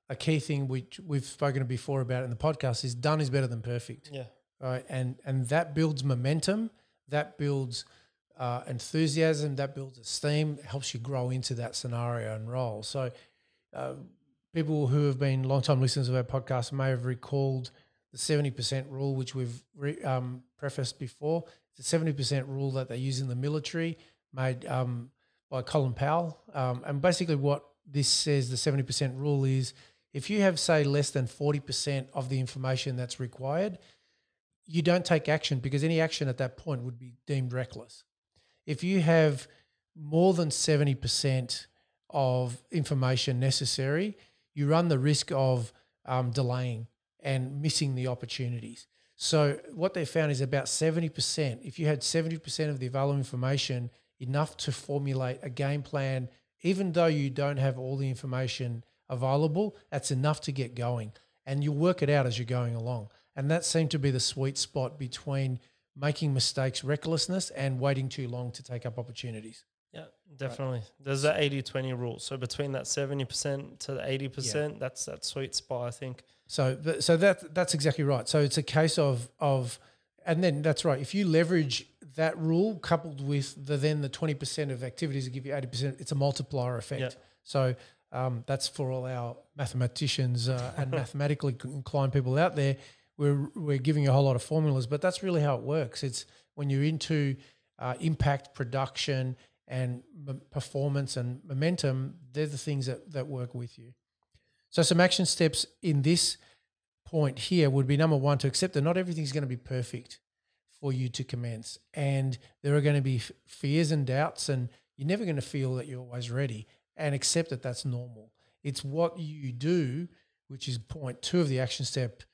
a key thing which we've spoken before about in the podcast is done is better than perfect. Yeah. Right. And that builds momentum, that builds enthusiasm, that builds esteem, helps you grow into that scenario and role. So people who have been long-time listeners of our podcast may have recalled the 70% rule, which we've prefaced before. It's a 70% rule that they use in the military, made by Colin Powell. And basically what this says, the 70% rule is, if you have, say, less than 40% of the information that's required, you don't take action, because any action at that point would be deemed reckless. If you have more than 70% of information necessary, you run the risk of delaying and missing the opportunities. So what they found is about 70%, if you had 70% of the available information, enough to formulate a game plan, even though you don't have all the information available, that's enough to get going. And you'll work it out as you're going along. And that seemed to be the sweet spot between making mistakes, recklessness, and waiting too long to take up opportunities. Yeah, definitely. Right. There's that 80-20 rule. So between that 70% to the 80%, that's that sweet spot, I think. So that's exactly right. So it's a case of and then that's right. If you leverage that rule coupled with the 20% of activities that give you 80%, it's a multiplier effect. Yeah. So that's for all our mathematicians and mathematically inclined people out there. We're giving you a whole lot of formulas, but that's really how it works. It's when you're into impact, production, and performance and momentum, they're the things that work with you. So some action steps in this point here would be, number one, to accept that not everything's going to be perfect for you to commence. And there are going to be fears and doubts, and you're never going to feel that you're always ready, and accept that that's normal. It's what you do, which is point two of the action step,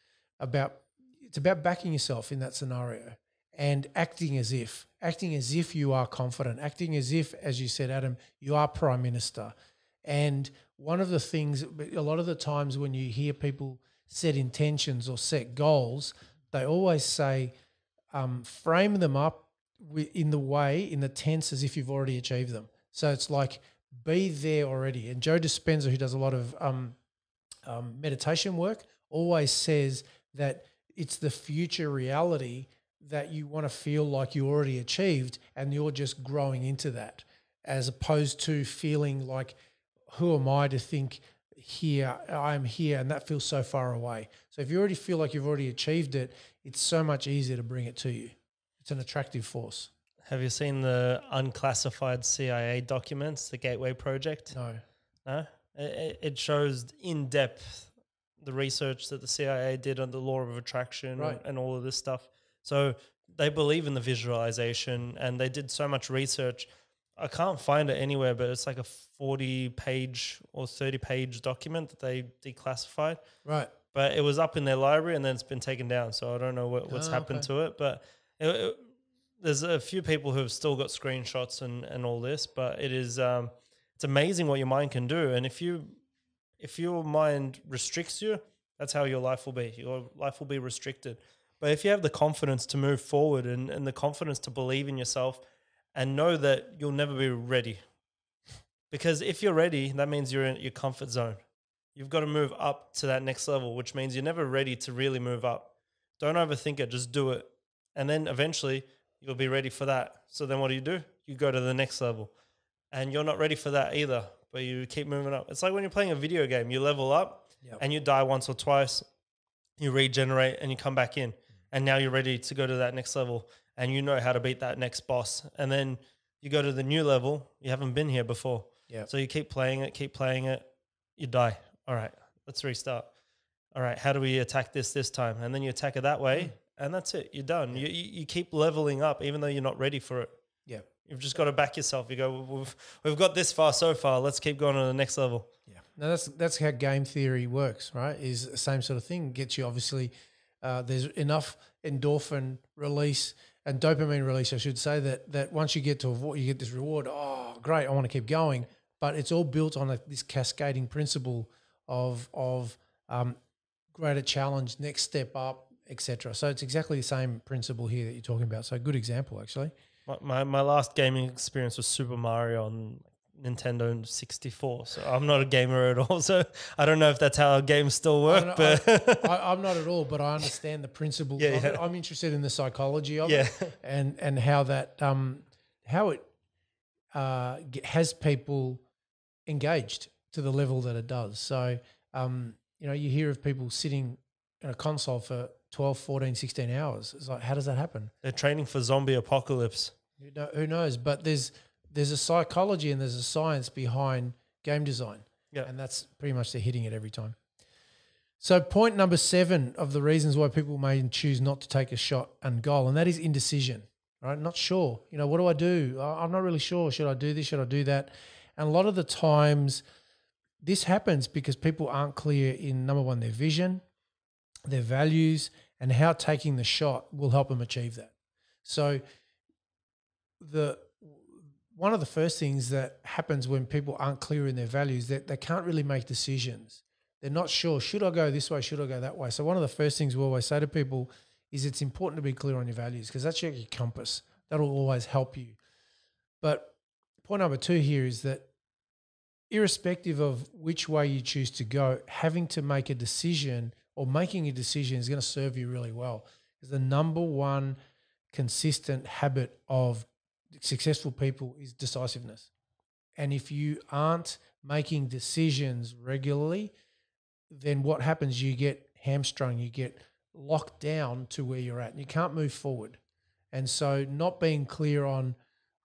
it's about backing yourself in that scenario and acting as if you are confident, acting as if, as you said, Adam, you are Prime Minister. And one of the things, a lot of the times when you hear people set intentions or set goals, they always say, frame them up in the tense as if you've already achieved them. So it's like, be there already. And Joe Dispenza, who does a lot of meditation work, always says that it's the future reality that you want to feel like you already achieved, and you're just growing into that, as opposed to feeling like, who am I to think here, I'm here, and that feels so far away. So if you already feel like you've already achieved it, it's so much easier to bring it to you. It's an attractive force. Have you seen the unclassified CIA documents, the Gateway Project? No? It shows in depth the research that the CIA did on the law of attraction and all of this stuff. So they believe in the visualization, and they did so much research. I can't find it anywhere, but it's like a 40-page or 30-page document that they declassified. Right. But it was up in their library, and then it's been taken down. So I don't know what's happened to it. But there's a few people who have still got screenshots and all this. But it is it's amazing what your mind can do. And if your mind restricts you, that's how your life will be. Your life will be restricted. But if you have the confidence to move forward and the confidence to believe in yourself and know that you'll never be ready. Because if you're ready, that means you're in your comfort zone. You've got to move up to that next level, which means you're never ready to really move up. Don't overthink it, just do it. And then eventually you'll be ready for that. So then what do? You go to the next level. And you're not ready for that either, but you keep moving up. It's like when you're playing a video game, you level up and you die once or twice, you regenerate and you come back in. And now you're ready to go to that next level, and you know how to beat that next boss. And then you go to the new level. You haven't been here before. Yeah. So you keep playing it. You die. All right, let's restart. All right, how do we attack this time? And then you attack it that way, and that's it. You're done. Yeah. You keep leveling up, even though you're not ready for it. Yeah. You've just got to back yourself. You go, we've got this far so far. Let's keep going to the next level. Yeah. Now that's how game theory works, right? Is the same sort of thing. Gets you obviously. There's enough endorphin release and dopamine release, I should say, that once you get to you get this reward, oh, great, I want to keep going. But it's all built on this cascading principle of greater challenge, next step up, etc. So it's exactly the same principle here that you're talking about. So good example, actually. My last gaming experience was Super Mario on Nintendo 64, so I'm not a gamer at all. So I don't know if that's how games still I work. don't know, But I'm not at all, but I understand the principles of it. I'm interested in the psychology of Yeah. it and how that how it has people engaged to the level that it does. So you hear of people sitting in a console for 12, 14, 16 hours. It's like, how does that happen? they're training for zombie apocalypse. Who knows? But there's a psychology and there's a science behind game design. Yeah. And that's pretty much they're hitting it every time. So point number 7 of the reasons why people may choose not to take a shot and goal, and that is indecision, right? Not sure. What do I do? I'm not really sure. Should I do this? Should I do that? And a lot of the times this happens because people aren't clear in, number one, their vision, their values, and how taking the shot will help them achieve that. So one of the first things that happens when people aren't clear in their values, that they can't really make decisions. They're not sure, should I go this way, should I go that way? So one of the first things we always say to people is it's important to be clear on your values because that's your compass. That'll always help you. But point number 2 here is that irrespective of which way you choose to go, having to make a decision or making a decision is going to serve you really well. Because the number one consistent habit of successful people is decisiveness. And if you aren't making decisions regularly, then what happens? You get hamstrung, you get locked down to where you're at and you can't move forward. And so not being clear on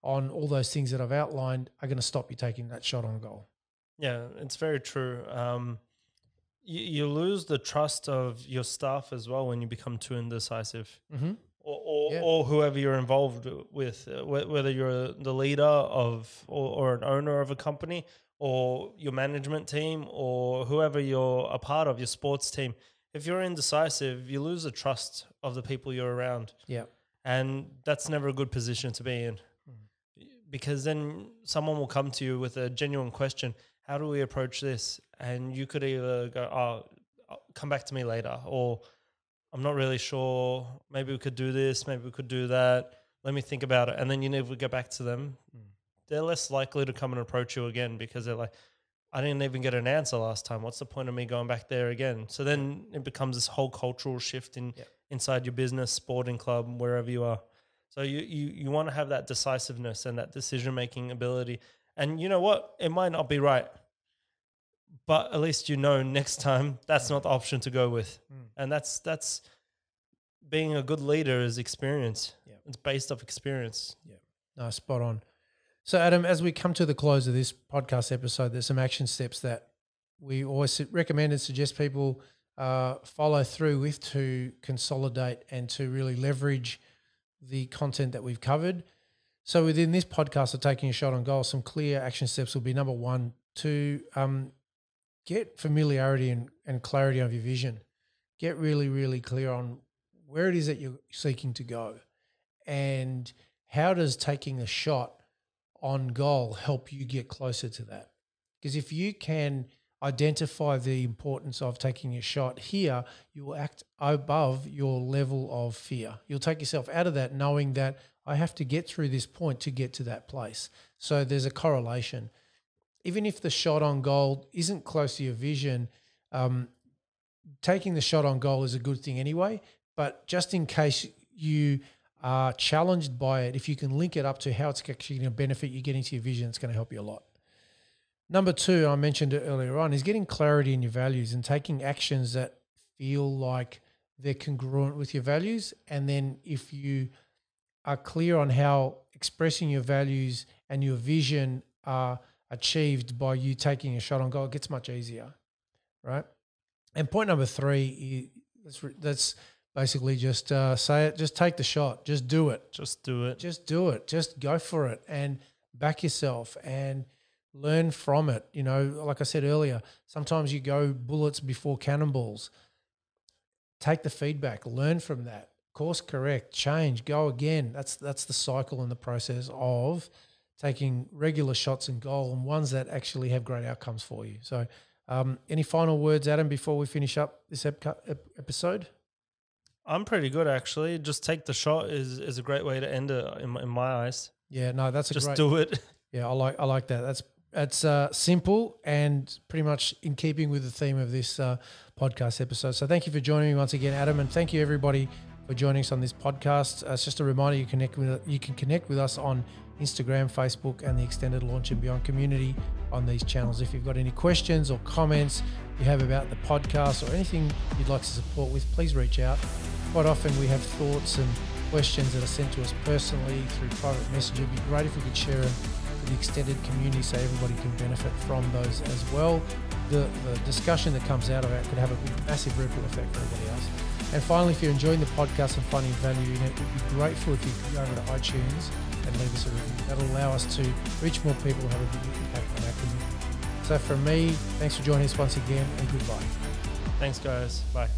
all those things that I've outlined are going to stop you taking that shot on goal. Yeah, it's very true. You lose the trust of your staff as well when you become too indecisive. Mm-hmm. Or whoever you're involved with, whether you're the leader of or an owner of a company or your management team or whoever you're a part of, your sports team. If you're indecisive, you lose the trust of the people you're around. Yeah. And that's never a good position to be in because then someone will come to you with a genuine question. How do we approach this? And you could either go, I'll come back to me later, or I'm not really sure. Maybe we could do this. Maybe we could do that. Let me think about it. And then you never get back to them. They're less likely to come and approach you again because they're like, I didn't even get an answer last time. What's the point of me going back there again? So then it becomes this whole cultural shift inside your business, sporting club, wherever you are. So you want to have that decisiveness and that decision-making ability. And you know what? It might not be right, but at least next time that's not the option to go with. And that's being a good leader is experience. Yeah. It's based off experience. Yeah. No, spot on. So Adam, as we come to the close of this podcast episode, there's some action steps that we always recommend and suggest people follow through with to consolidate and to really leverage the content that we've covered. So within this podcast of taking a shot on goal, some clear action steps will be, number 1, to get familiarity and clarity of your vision. Get really, really clear on where it is that you're seeking to go and how does taking a shot on goal help you get closer to that. Because if you can identify the importance of taking a shot here, you will act above your level of fear. You'll take yourself out of that knowing that I have to get through this point to get to that place. So there's a correlation. Even if the shot on goal isn't close to your vision, taking the shot on goal is a good thing anyway. But just in case you are challenged by it, if you can link it up to how it's actually going to benefit you getting to your vision, it's going to help you a lot. Number 2, I mentioned it earlier on, is getting clarity in your values and taking actions that feel like they're congruent with your values. And then if you are clear on how expressing your values and your vision are achieved by you taking a shot on goal, it gets much easier, right? And point number 3, that's basically just say it, just take the shot, just do it. Just do it. Just do it. Just go for it and back yourself and learn from it. Like I said earlier, sometimes you go bullets before cannonballs. Take the feedback, learn from that, course correct, change, go again. That's the cycle and the process of taking regular shots and goal and ones that actually have great outcomes for you. So any final words, Adam, before we finish up this episode? I'm pretty good, actually. Just take the shot is a great way to end it in my eyes. Yeah, no, that's just do it. Yeah, I like that. It's simple and pretty much in keeping with the theme of this podcast episode. So thank you for joining me once again, Adam, and thank you everybody for joining us on this podcast. It's just a reminder you can connect with us on Instagram, Facebook, and the extended Launch and Beyond community on these channels. If you've got any questions or comments you have about the podcast or anything you'd like to support with, please reach out. Quite often we have thoughts and questions that are sent to us personally through private message. It'd be great if we could share them with the extended community so everybody can benefit from those as well. The discussion that comes out of it could have a massive ripple effect for everybody else. And finally, if you're enjoying the podcast and finding value in it, we'd be grateful if you could go over to iTunes and leave us a review. That'll allow us to reach more people and have a big impact on our community. So from me, thanks for joining us once again, and goodbye. Thanks, guys. Bye.